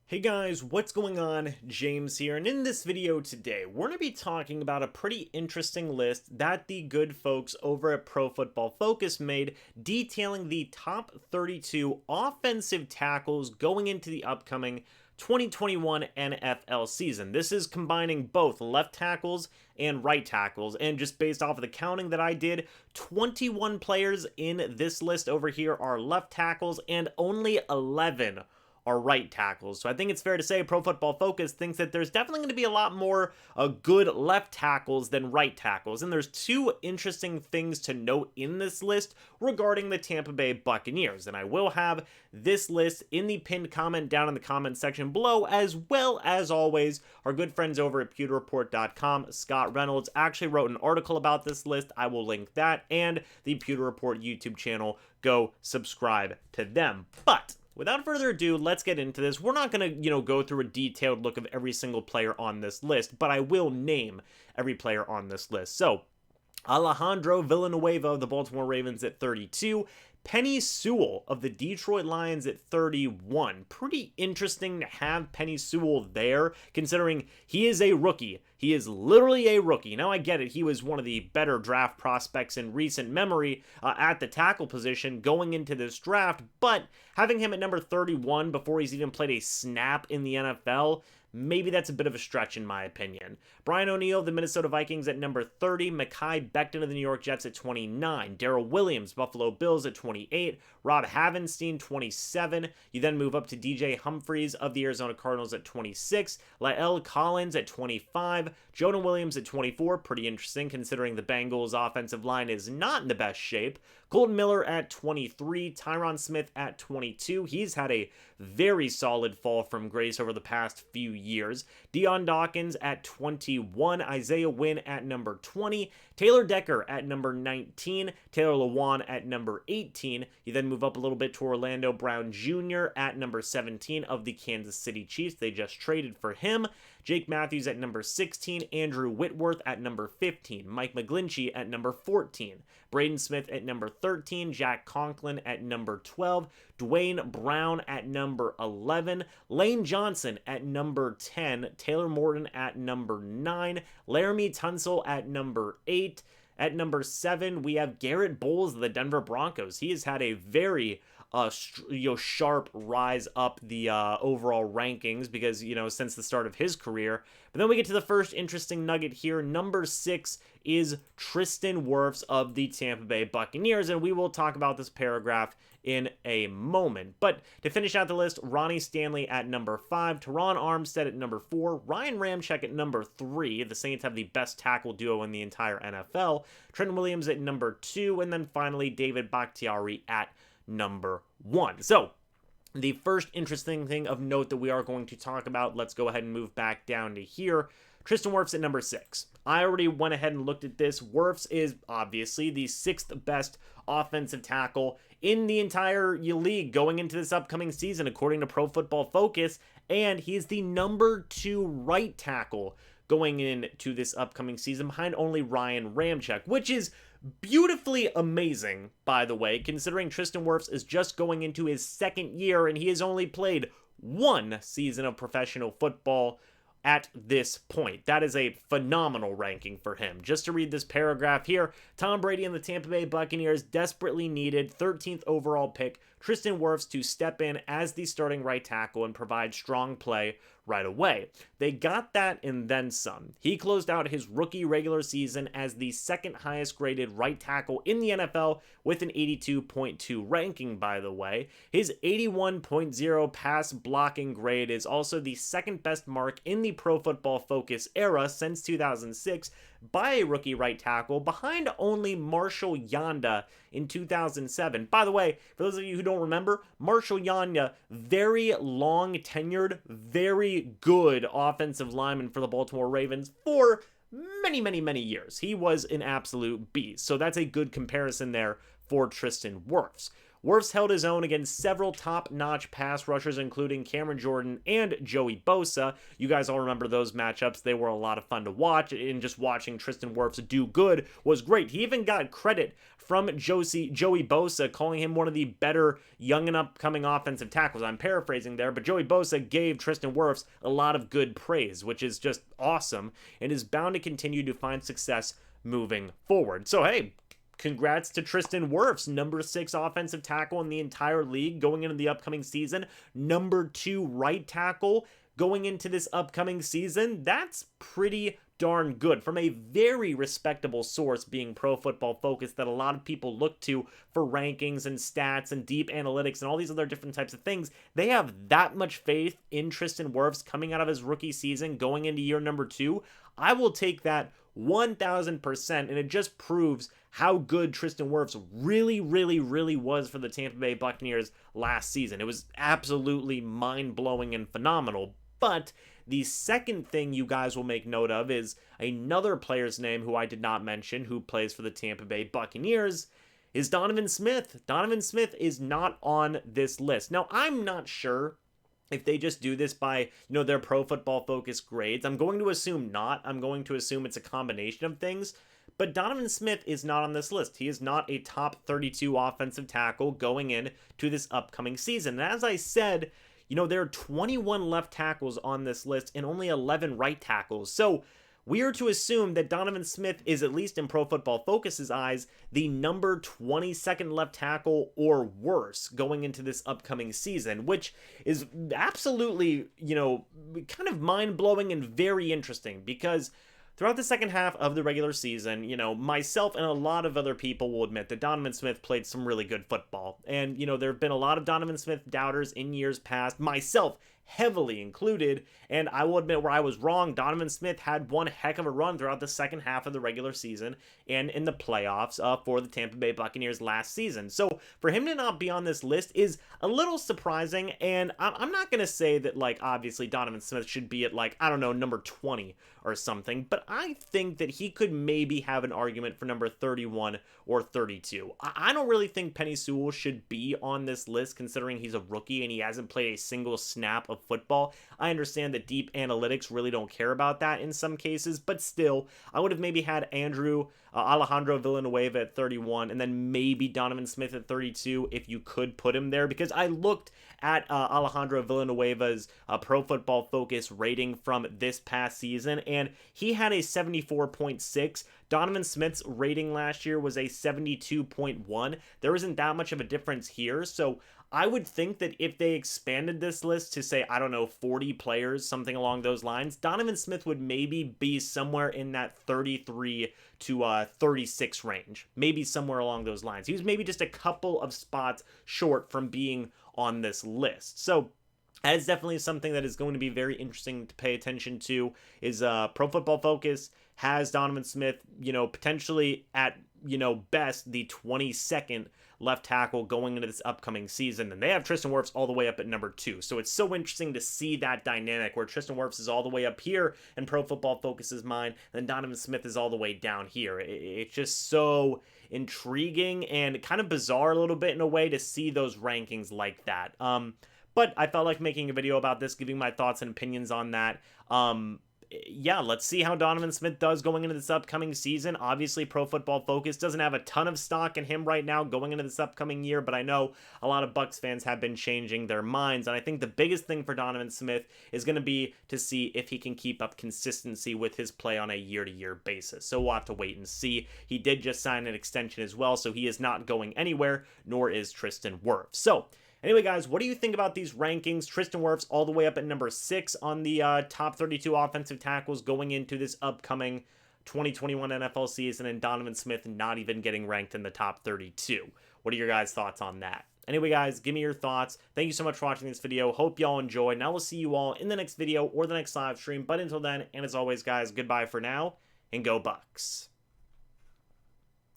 Hey guys, what's going on? James here, and in this video today, we're going to be talking about a pretty interesting list that the good folks over at Pro Football Focus made, detailing the top 32 offensive tackles going into the upcoming 2021 NFL season. This is combining both left tackles and right tackles, and just based off of the counting that I did, 21 players in this list over here are left tackles, and only 11 are right tackles. So I think it's fair to say Pro Football Focus thinks that there's definitely going to be a lot more good left tackles than right tackles. And there's two interesting things to note in this list regarding the Tampa Bay Buccaneers. And I will have this list in the pinned comment down in the comment section below, as well as always, our good friends over at pewterreport.com, Scott Reynolds, actually wrote an article about this list. I will link that and the Pewter Report YouTube channel. Go subscribe to them. But without further ado, let's get into this. We're not going to, go through a detailed look of every single player on this list, but I will name every player on this list. So, Alejandro Villanueva of the Baltimore Ravens at 32, Penei Sewell of the Detroit Lions at 31. Pretty interesting to have Penei Sewell there, considering he is a rookie. He is literally a rookie. Now, I get it. He was one of the better draft prospects in recent memory at the tackle position going into this draft, but having him at number 31 before he's even played a snap in the NFL, maybe that's a bit of a stretch in my opinion. Brian O'Neill of the Minnesota Vikings at number 30, Mekhi Becton of the New York Jets at 29, Darrell Williams, Buffalo Bills at 28, Rob Havenstein, 27. You then move up to DJ Humphries of the Arizona Cardinals at 26, Lael Collins at 25, Jonah Williams at 24, pretty interesting considering the Bengals' offensive line is not in the best shape. Colton Miller at 23, Tyron Smith at 22. He's had a very solid fall from grace over the past few years. Dion Dawkins at 21, Isaiah Wynn at number 20, Taylor Decker at number 19, Taylor Lewan at number 18. You then move up a little bit to Orlando Brown Jr. at number 17 of the Kansas City Chiefs. They just traded for him. Jake Matthews at number 16, Andrew Whitworth at number 15, Mike McGlinchey at number 14, Braden Smith at number 13, Jack Conklin at number 12, Dwayne Brown at number 11, Lane Johnson at number 10, Taylor Morton at number 9, Laramie Tunsil at number 8. At number 7, we have Garrett Bowles of the Denver Broncos. He has had a very sharp rise up the overall rankings because, since the start of his career. But then we get to the first interesting nugget here. Number 6 is Tristan Wirfs of the Tampa Bay Buccaneers, and we will talk about this paragraph in a moment. But to finish out the list, Ronnie Stanley at number 5, Teron Armstead at number 4, Ryan Ramczyk at number 3. The Saints have the best tackle duo in the entire NFL. Trent Williams at number 2, and then finally David Bakhtiari at number 1. So, the first interesting thing of note that we are going to talk about, let's go ahead and move back down to here. Tristan Wirfs at number 6. I already went ahead and looked at this. Wirfs is obviously the 6th best offensive tackle in the entire league going into this upcoming season, according to Pro Football Focus, and he's the number 2 right tackle going into this upcoming season behind only Ryan Ramczyk, which is beautifully amazing, by the way, considering Tristan Wirfs is just going into his 2nd year and he has only played 1 season of professional football at this point. That is a phenomenal ranking for him. Just to read this paragraph here, Tom Brady and the Tampa Bay Buccaneers desperately needed 13th overall pick Tristan Wirfs to step in as the starting right tackle and provide strong play right away. They got that and then some. He closed out his rookie regular season as the 2nd highest graded right tackle in the NFL with an 82.2 ranking, by the way. His 81.0 pass blocking grade is also the 2nd best mark in the Pro Football Focus era since 2006 by a rookie right tackle, behind only Marshall Yanda in 2007. By the way, for those of you who don't remember, Marshall Yanda, very long tenured, very good offensive lineman for the Baltimore Ravens for many, many, many years. He was an absolute beast. So that's a good comparison there for Tristan Wirfs. Wirfs held his own against several top-notch pass rushers, including Cameron Jordan and Joey Bosa. You guys all remember those matchups. They were a lot of fun to watch, and just watching Tristan Wirfs do good was great. He even got credit from Joey Bosa, calling him one of the better young and upcoming offensive tackles. I'm paraphrasing there, but Joey Bosa gave Tristan Wirfs a lot of good praise, which is just awesome, and is bound to continue to find success moving forward. So, hey, congrats to Tristan Wirfs, number 6 offensive tackle in the entire league going into the upcoming season, number 2 right tackle going into this upcoming season. That's pretty darn good from a very respectable source, being Pro Football Focus, that a lot of people look to for rankings and stats and deep analytics and all these other different types of things. They have that much faith in Tristan Wirfs coming out of his rookie season going into year number 2. I will take that 1000%, and it just proves how good Tristan Wirfs really was for the Tampa Bay Buccaneers last season. It was absolutely mind-blowing and phenomenal. But the second thing you guys will make note of is another player's name who I did not mention, who plays for the Tampa Bay Buccaneers, is Donovan Smith. Donovan Smith is not on this list. Now, I'm not sure if they just do this by, their Pro Football Focus grades. I'm going to assume not. I'm going to assume it's a combination of things. But Donovan Smith is not on this list. He is not a top 32 offensive tackle going into this upcoming season. And as I said, there are 21 left tackles on this list and only 11 right tackles. So we are to assume that Donovan Smith is, at least in Pro Football Focus's eyes, the number 22nd left tackle or worse going into this upcoming season, which is absolutely, kind of mind-blowing and very interesting, because throughout the second half of the regular season, myself and a lot of other people will admit that Donovan Smith played some really good football. And, there have been a lot of Donovan Smith doubters in years past, myself heavily included, and I will admit where I was wrong. Donovan Smith had one heck of a run throughout the second half of the regular season and in the playoffs for the Tampa Bay Buccaneers last season. So for him to not be on this list is a little surprising, and I'm not going to say that, obviously Donovan Smith should be at, number 20 or something, but I think that he could maybe have an argument for number 31 or 32. I don't really think Penei Sewell should be on this list, considering he's a rookie and he hasn't played a single snap of football. I understand that deep analytics really don't care about that in some cases, but still, I would have maybe had Alejandro Villanueva at 31, and then maybe Donovan Smith at 32 if you could put him there, because I looked at Alejandro Villanueva's Pro Football Focus rating from this past season, and he had a 74.6. Donovan Smith's rating last year was a 72.1. There isn't that much of a difference here, so I would think that if they expanded this list to, say, 40 players, something along those lines, Donovan Smith would maybe be somewhere in that 33 to 36 range. Maybe somewhere along those lines. He was maybe just a couple of spots short from being on this list. So that is definitely something that is going to be very interesting to pay attention to, is Pro Football Focus has Donovan Smith, potentially at, best the 22nd left tackle going into this upcoming season, and they have Tristan Wirfs all the way up at number 2. So it's so interesting to see that dynamic where Tristan Wirfs is all the way up here in Pro Football Focus's mind, and then Donovan Smith is all the way down here. It's just so intriguing and kind of bizarre a little bit in a way to see those rankings like that. But I felt like making a video about this, giving my thoughts and opinions on that. Yeah, let's see how Donovan Smith does going into this upcoming season. Obviously, Pro Football Focus doesn't have a ton of stock in him right now going into this upcoming year, but I know a lot of Bucs fans have been changing their minds, and I think the biggest thing for Donovan Smith is going to be to see if he can keep up consistency with his play on a year-to-year basis. So we'll have to wait and see. He did just sign an extension as well, so he is not going anywhere, nor is Tristan Wirfs. So anyway, guys, what do you think about these rankings? Tristan Wirfs all the way up at number 6 on the top 32 offensive tackles going into this upcoming 2021 NFL season, and Donovan Smith not even getting ranked in the top 32. What are your guys' thoughts on that? Anyway, guys, give me your thoughts. Thank you so much for watching this video. Hope y'all enjoyed, and I will see you all in the next video or the next live stream. But until then, and as always, guys, goodbye for now, and go Bucs.